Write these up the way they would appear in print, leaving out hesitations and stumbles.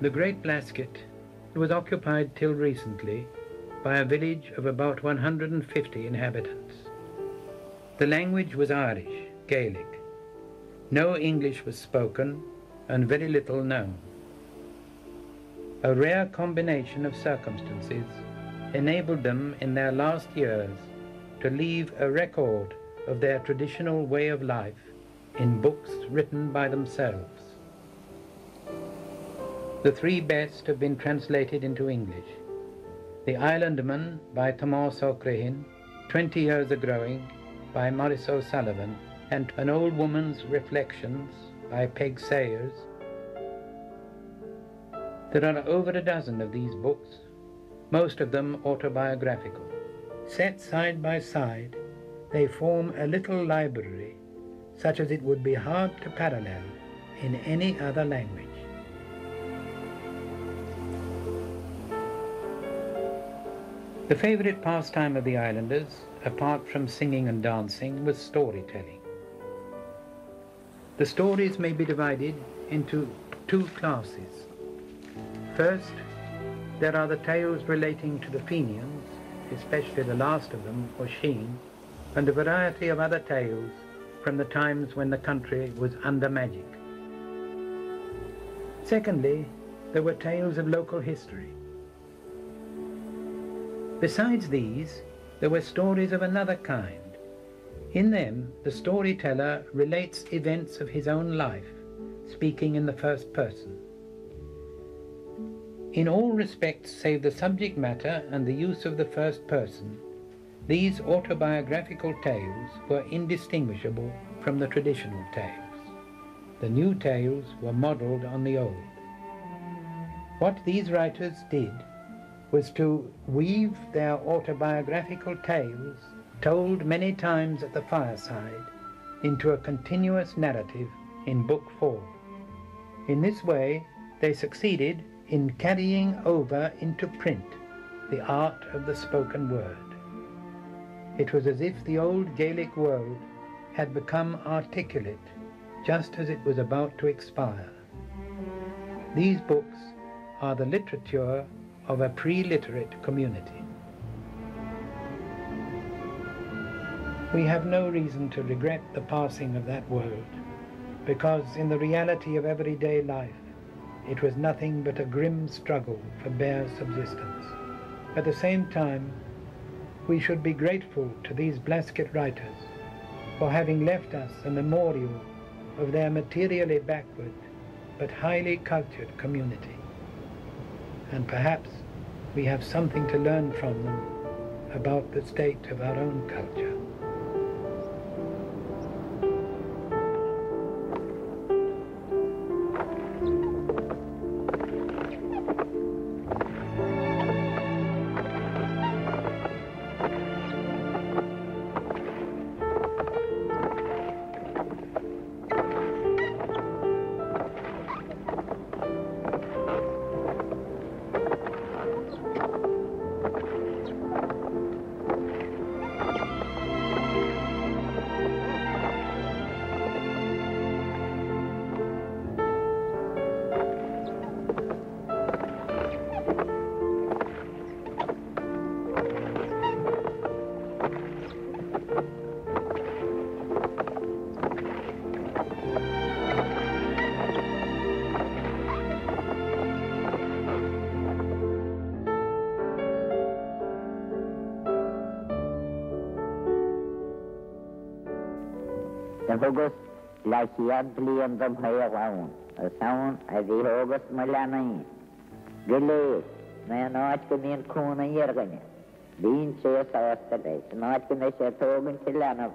The great Blasket was occupied till recently by a village of about 150 inhabitants. The language was Irish, Gaelic. No English was spoken and very little known. A rare combination of circumstances enabled them in their last years to leave a record of their traditional way of life in books written by themselves. The three best have been translated into English. The Islandman by Thomas O'Crahan, 20 Years a Growing by Maurice O'Sullivan, and An Old Woman's Reflections by Peg Sayers. There are over a dozen of these books, most of them autobiographical. Set side by side, they form a little library such as it would be hard to parallel in any other language. The favorite pastime of the islanders, apart from singing and dancing, was storytelling. The stories may be divided into two classes. First, there are the tales relating to the Fenians, especially the last of them, Oisin, and a variety of other tales from the times when the country was under magic. Secondly, there were tales of local history. Besides these, there were stories of another kind. In them, the storyteller relates events of his own life, speaking in the first person. In all respects save the subject matter and the use of the first person, these autobiographical tales were indistinguishable from the traditional tales. The new tales were modelled on the old. What these writers did was to weave their autobiographical tales, told many times at the fireside, into a continuous narrative in book form. In this way, they succeeded in carrying over into print the art of the spoken word. It was as if the old Gaelic world had become articulate just as it was about to expire. These books are the literature of a pre-literate community. We have no reason to regret the passing of that world, because in the reality of everyday life, it was nothing but a grim struggle for bare subsistence. At the same time, we should be grateful to these Blasket writers for having left us a memorial of their materially backward but highly cultured community. And perhaps we have something to learn from them about the state of our own culture. August Lachiadli and the Hayawan, a sound as the August Malani. Gilly, Nanatkin Kuna Yergan, Bean Chase yesterday, not in the Chateau in Chilano,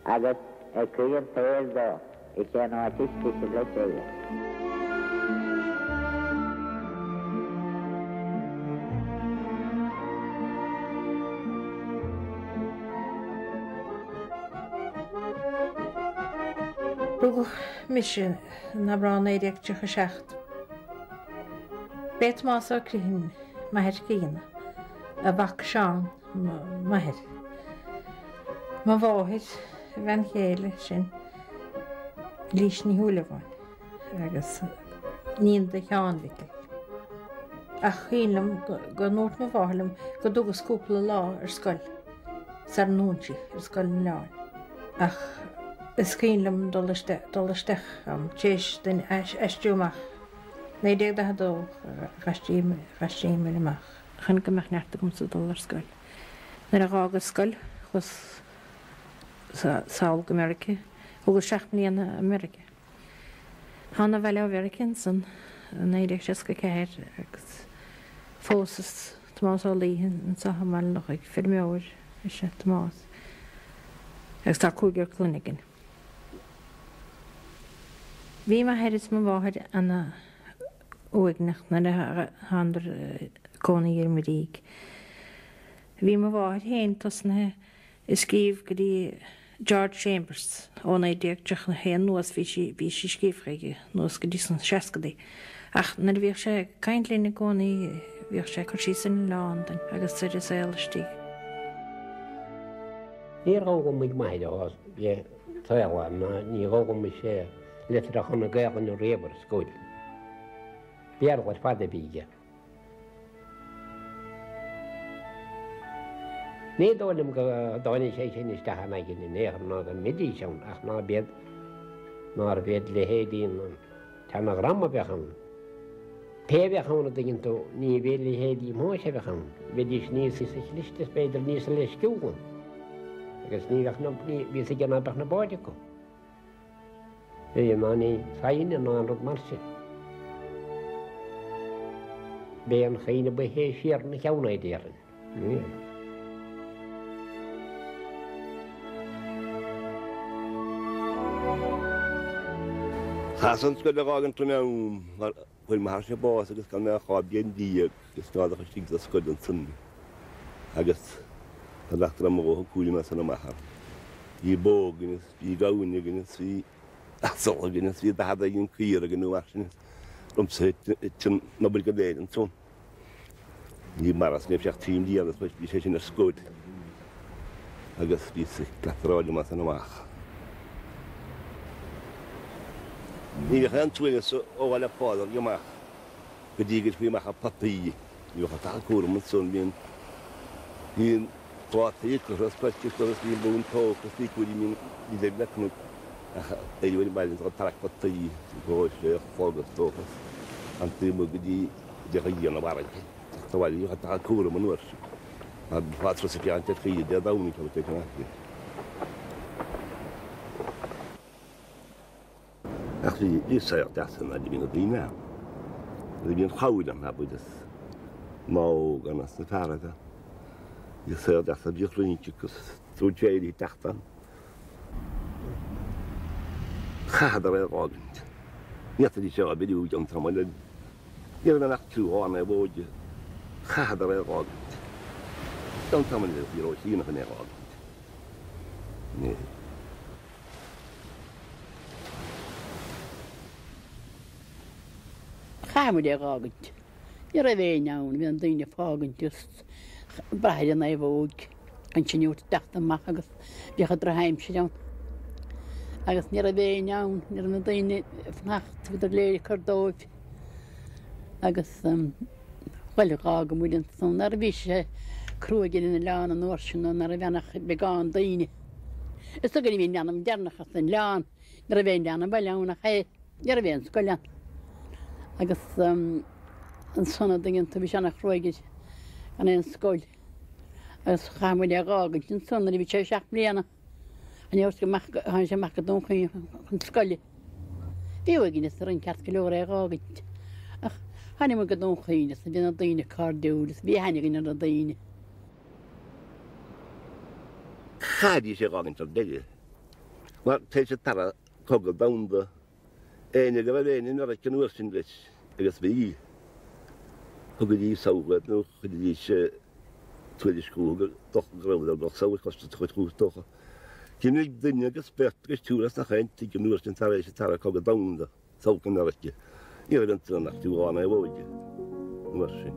August a Korean tail though, it's an artistic letter. Rúg mission na brán éideach tucha seacht. Bet más ó crihín maithir cína, a bhac seán maithir. Má bháthir bhean chéile sin lís ní húla bhain, agus níon de cheán vicail. ach chéanam go nóirt má bhálam go dúgus cúpla lá ar scoil sa nóntí ar scoil na leáin. Ach is chéanlam dolasteach am téis den eistúach. Né déag da dó rastíim amach. Chan gomach neartta gom sa dul ar scoil. Nar a gágus scoil chus sáil go America, agus 7 mbliana America. Hána bheile American san néidir se go céir agus fósas Tomás á líhan an sa hamáil nach ag firmeir is sé Tomás. Agus tá cúgur clúnigin. Bhí mar heiris má bháthir anna uignach na handar cóna ar maríg. Bhí má bháthir héin tosna is scíomh go dtí George Chambers óna déagteach na héan nuas bhí sí scíomhchaige nuas go dtí san seacadaí. Ach na bhíoh sé caiintlína gcónaí bhíoh sé chu sí san lán agus tuidir sa eiletí. Ní rágam muid maidide ás bhé taile na ní rágam mu sé letar a chuna gagan nó rébar scoil. Bearhaid fada bíige. Ní dólim go dáine sé sin is dehanna gin néar ná an midí seán ach ná bead ná bhéad le héadíon tena ramma bechan. Pe bechanna daginn tú ní bhé le héadí má sé bechan, bhídís níos is listas beidir níos le sciúgan. Agus ní bhí sé gana bech na báide go. Bé ná ní saine ná an rud marse. Bé an chéine ba hé siar na cheannaid déirin. Hasan sgwyd y gog yn trwy mewn, wyl mae harsio bos agos gan mewn chobiau'n diag, gys nod o'ch stig sgwyd yn syni. Agos, a lachtar am o cwli mas yn y mahar. I bog gynnes, i gawn gynnes, i asol gynnes, i dada i'n cwyr ag yn nhw arsin. Rwm sy'n ti'n nobl gyda'n yn sôn. I maras neb siach tîm di agos, fi eisiau sy'n ysgwyd. Agos, fi sy'n glathar oed mas yn y mach. Ni gaan twingen so wala fader yama gedigit fi ma hapati yo hata kur mun son bin hin toate ko respect ko sti bun to ko sti ko di min di de nak no ay wani balin ko tarak pati ko she fogo to anti mo gedi de hayya na barak to wali yo hata kur mun wor ad fatro se piante fi de dauni ko te kana Actually, this is that's an idea of being now. We didn't hold them up with this. Mog and the farada. You said that's a different because through Jady Tachtan. Hadder Rogent. Yet the show a video young someone. You're an act too on a board. Hadder Rogent. Don't tell me that you're seen of an Rogent. Chaimid ag agant. Iar a bhéin awn, fi an dyn ffogant just braidd yna I fod yn syniwt dacht amach agos fi chad drahaim sy'n iawn. Agos ni'r a bhéin awn, ni'r an dyn fnacht fydd o'r leir cardóif. Agos chwilio gag am wyliant son, ar fi se crwag yn y lan yn orsyn o'n ar y fiannach began dyn. Ystod gen I fi'n iawn am dernach as yn lan, ni'r a bhéin iawn am bail iawn ach hei, ni'r a bhéin sgolian. Agus yn sona dingin to bisianna chroigid gan ein sgol. Agus chamwyd ag agant yn sona ni bisiau siach bliana. Ani wrth han se mach gadon chyn sgoli. Fi o gynnes yr un cart gylwr ag agant. Ach, han mo gadon chyn, ys yn dyn y cardiwr, ys fi han i gynnar y dyn. Chadi se gagant o'r degi. Wel, teis y tara cogol dawn da. En ik heb een in dat ik in dus ik is bij hoe die zou het nog die is tweede school toch groot dat zou kost het goed toch je niet dingen gespert gestuurd als nog een die nu is in tara kan gedaan dat zou kunnen dat je hier dan te naar toe aan hij wou je merci.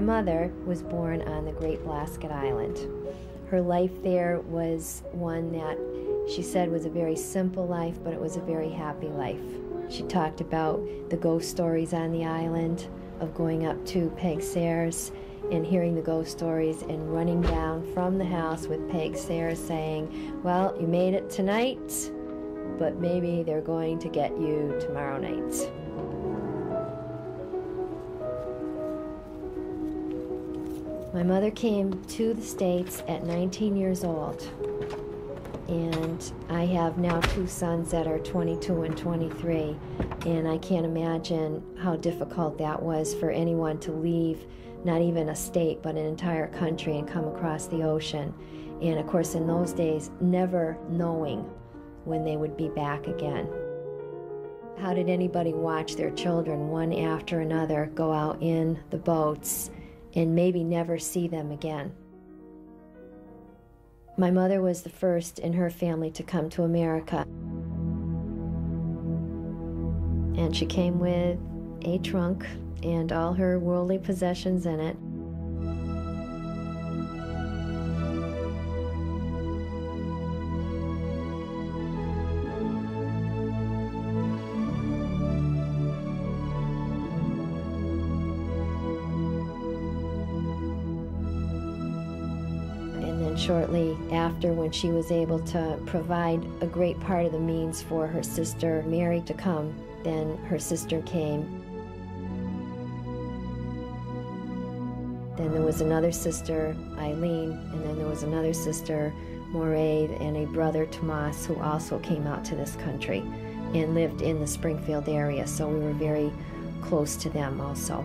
mother was born on the Great Blasket Island. Her life there was one that she said was a very simple life, but it was a very happy life. She talked about the ghost stories on the island, of going up to Peg Sayers and hearing the ghost stories and running down from the house with Peg Sayers saying, well, you made it tonight, but maybe they're going to get you tomorrow night. My mother came to the States at 19 years old, and I have now 2 sons that are 22 and 23, and I can't imagine how difficult that was for anyone to leave not even a state but an entire country and come across the ocean. And of course in those days, never knowing when they would be back again. How did anybody watch their children one after another go out in the boats and maybe never see them again? My mother was the first in her family to come to America. And she came with a trunk and all her worldly possessions in it. Shortly after, when she was able to provide a great part of the means for her sister Mary to come, then her sister came. Then there was another sister, Eileen, and then there was another sister, Moraid, and a brother, Tomas, who also came out to this country and lived in the Springfield area, so we were very close to them also.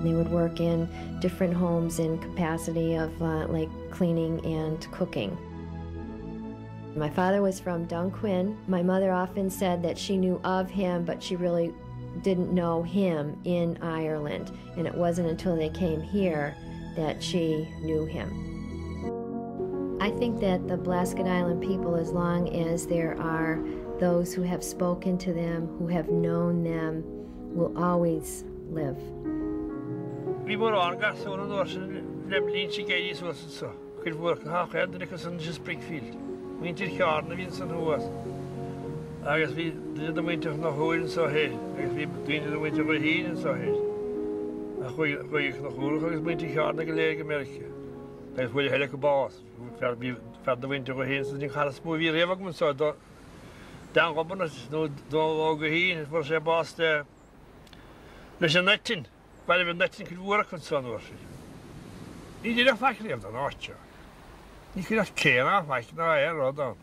They would work in different homes in capacity of like cleaning and cooking. My father was from Dunquin. My mother often said that she knew of him, but she really didn't know him in Ireland. And it wasn't until they came here that she knew him. I think that the Blasket Island people, as long as there are those who have spoken to them, who have known them, will always live. Vi var angas och några år sedan lämlin chigay så kul work ha had det kan just Springfield. Vi inte kör när vi sen hos. Agas vi det winter nog holen så här. Agas vi det winter går heen så här. Jag nog holen agas winter kör när gelegen märke. Det är väl hela bas. För det winter går heen så det kan små vi reva kom så då. Dan robben då går heen för sig bas det. Lejenetin. Weil wir nicht in Work und so nur. Ich die doch wirklich da noch. Ich will das keiner, weil na oder.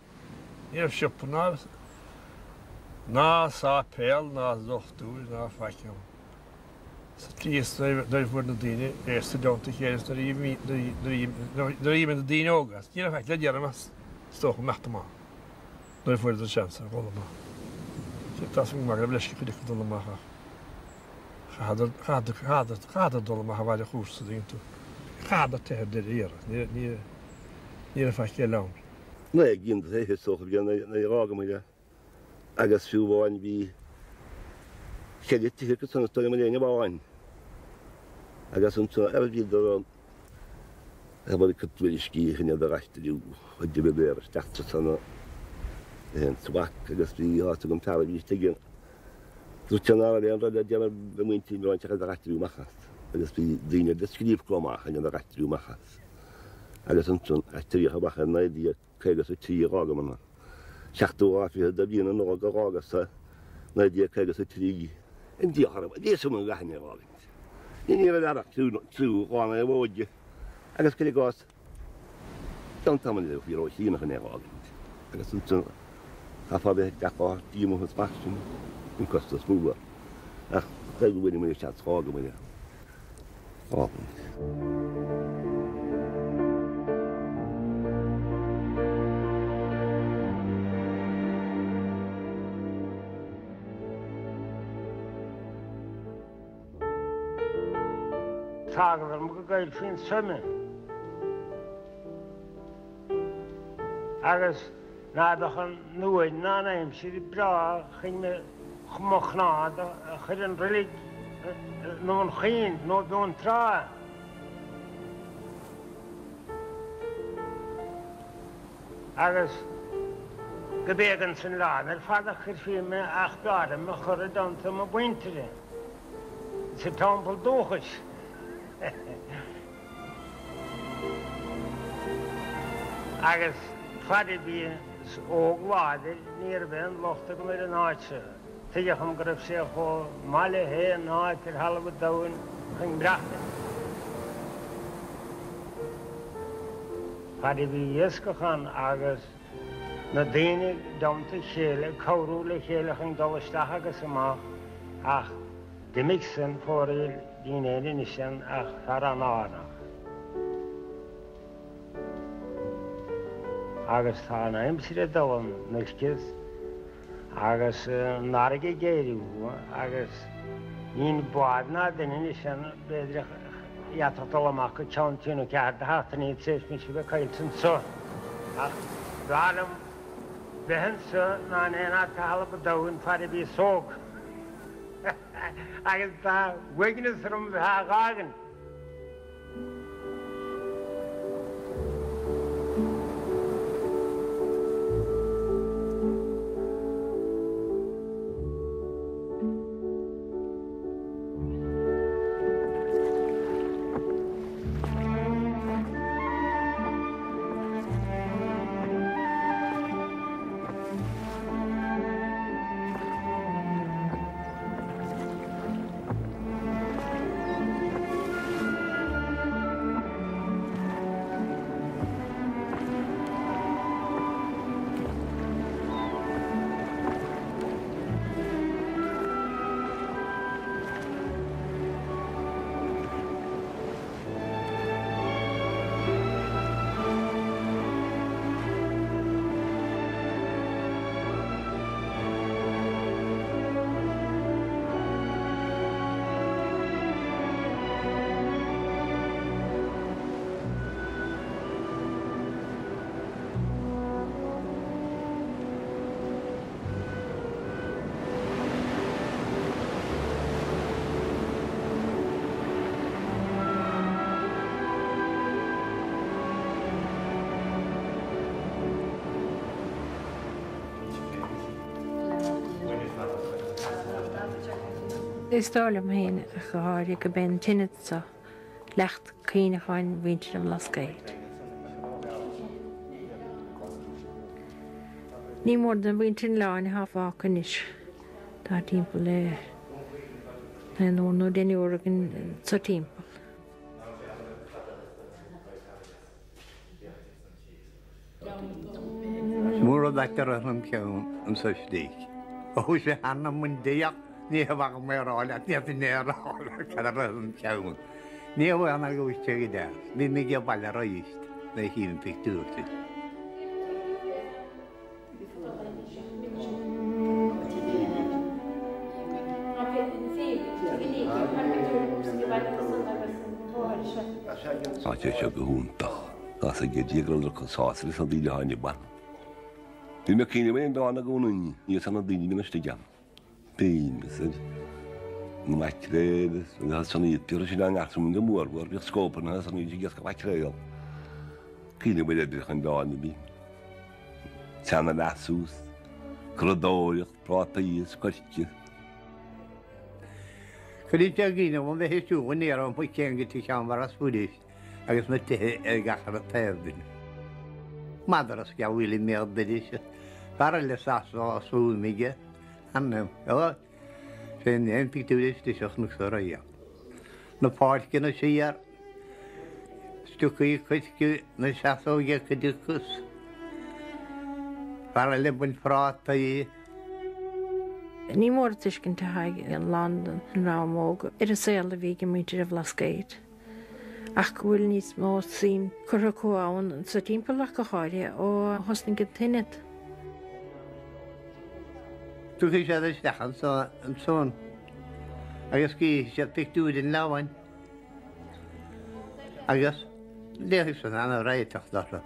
Ich schop na sa pel na zocht du na fakkel. Så tills där för det dine är student ich är där i med dine august. Jag faktiskt gör det stå på matema. Då får det chans att hålla med. Så tas mig magla bläsk kunde kunna hålla med. هذا دول ما هو على خوش صديقته هذا تهدير نير فاكي لون لا يجين ده سوق بينا يراقم يا أجلس في وان بي كديت هيك سنة تاني مليان بوان أجلس أنت أبدي ده هذا كتبليشكي هنا ده راح تجو وجب بيرش تحت سنة هن سواك أجلس في هاتكم تعرف يشتغل Zutjanara le andra diana de muinti mi wancha da ratti umachas. Agas bi dine de skrif koma hanya da ratti umachas. Agas untun attri ha bacha na di kega so ti raga mana. Shachtu wa fi hada bina no raga sa na di kega so ti. Indi haraba di so mun gahni raga. Ni ra da tu rana woje. Agas kele gas. Don't tell me that if you're here na raga. Agas untun afa be jakka di mo spachtum. In Costa Smuba. Ach, da du wenn mir Schatz fragen mir. Sagen wir mal geil fin Summe. Agus na doch nur na im sie bra ging mir خمخنا هذا خلينا نريد No'n chyn, no'n tra. Agus gybegan sy'n lan, fadach chi'r ffilm ach bladam, mae chwrdd dont am y bwyntir. Sy'n tompl dwchus. Agus fadi bi o gwadir nirben lochtig med en aatje. Tidig om grep sig på male he naat til halve dagen ging brachten. Fadi bi jeske gaan agus na dene domte schele kaurule schele ging dolstaga sema. Ach, de mixen voor dine nischen ach haranana. Agus tá na imsire dawan nexkis agus narge geiru agus in boadna denin ishan bedre yatatalamak chantino kard hatni tsesmishi be kailsin so dalam behen so na nena talab dawan fari bi sok agus ta wegnes rum ha gagen. Is dálam héin a goáir go ben tinad sa lecht cíine cháin víinte am Blasket. Ní mór den víinte láin hafa canis tá timppel le nó den organ sa timppel. Múr dachtar an ceann an sostíigh. Ó sé anna mun déach ní bha méráile ní néráil chu an ceann. Ní bhana go te de, ní mé ge bailile raíist na híann picúirta. Sáte se go húntaach as a gédíagrannar chu sásil san díide háine ban. Dí me cíine mé dána gúnaí í sanna daine gnaiste gan. Bín macréad san ítíir sin an achtam go mórhar bhíh scópanna san íidir gas go macréal. Cíine bud idir an dána bí. Teanna lasús, chudóireach, prátaíos, coirte. Chydí te gíine bhn bheith hisúin ar an pu céan go tí sean mar asúdíis agus na tuthe ar gachar a taobhduine. Madar as gabhhuiili mé bedíise, bara le sasá asúlmige, annam, sin an picúis tí seach sa raíach. Na páircin na siar, stucaí chuidciú na seaóige chuidirchus, bara le buin prátaí. Ní mór tuiscin te haig in London an rámóga ar a saoil a bhí go mítir a Blasket. Ach go bhfuil níos mó sim chur chuáin sa timppelach go cháire ó hosling go tinad. Tuí sé stechan an son, agus cí sé picúid in láhain. Agus léigh san anna réiteach dála.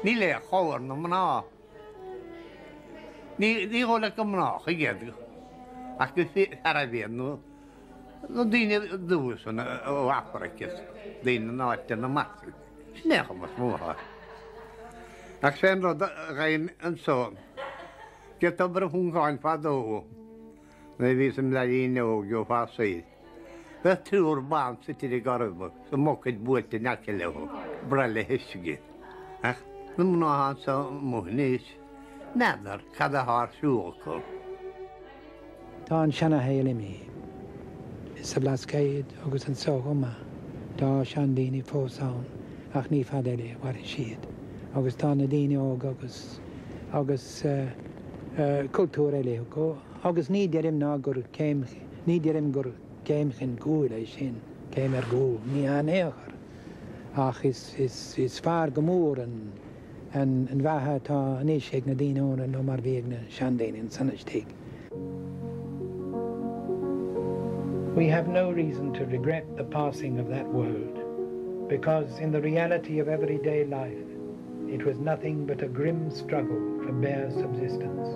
Ní le chóir na mná. Ní hóla go mná chu géadú. Ach go ar a bhéanú, nó daine dúsan ó Africas, daine náte na masú. Snecha mas mútha. Ach sen rud gain an sôn. Get ober hún gáin fadó. Na bhí sem le íine óg fá saoid. Beth túr bán sa tíri garbu, sa mócid búilte nece leho, brele hisigi. Ach, na mná han sa múhnís, nedar cad a hár siúlco. Tá an seanna héile mí. Is sa Blasket agus an sógama. Tá sean daoine fósán ach ní fad eile war siad. Agus tá na daoine óg agus cultúr eile go. Agus ní deirim ná gur céim, ní deirim gur céim chin gúil é sin, céim gúil, ní an éachar. Ach is fear go mór an bhethe tá níos ag na daoine óna nó mar bhíag na sean daoine an sannaistigh. We have no reason to regret the passing of that world, because in the reality of everyday life, it was nothing but a grim struggle for bare subsistence.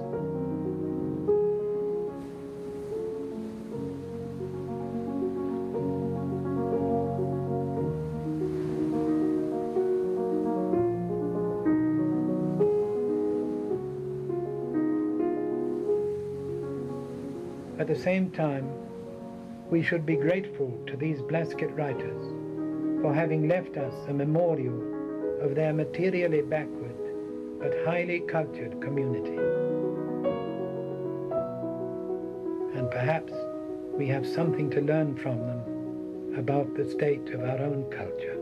At the same time, we should be grateful to these Blasket writers for having left us a memorial of their materially backward but highly cultured community. And perhaps we have something to learn from them about the state of our own culture.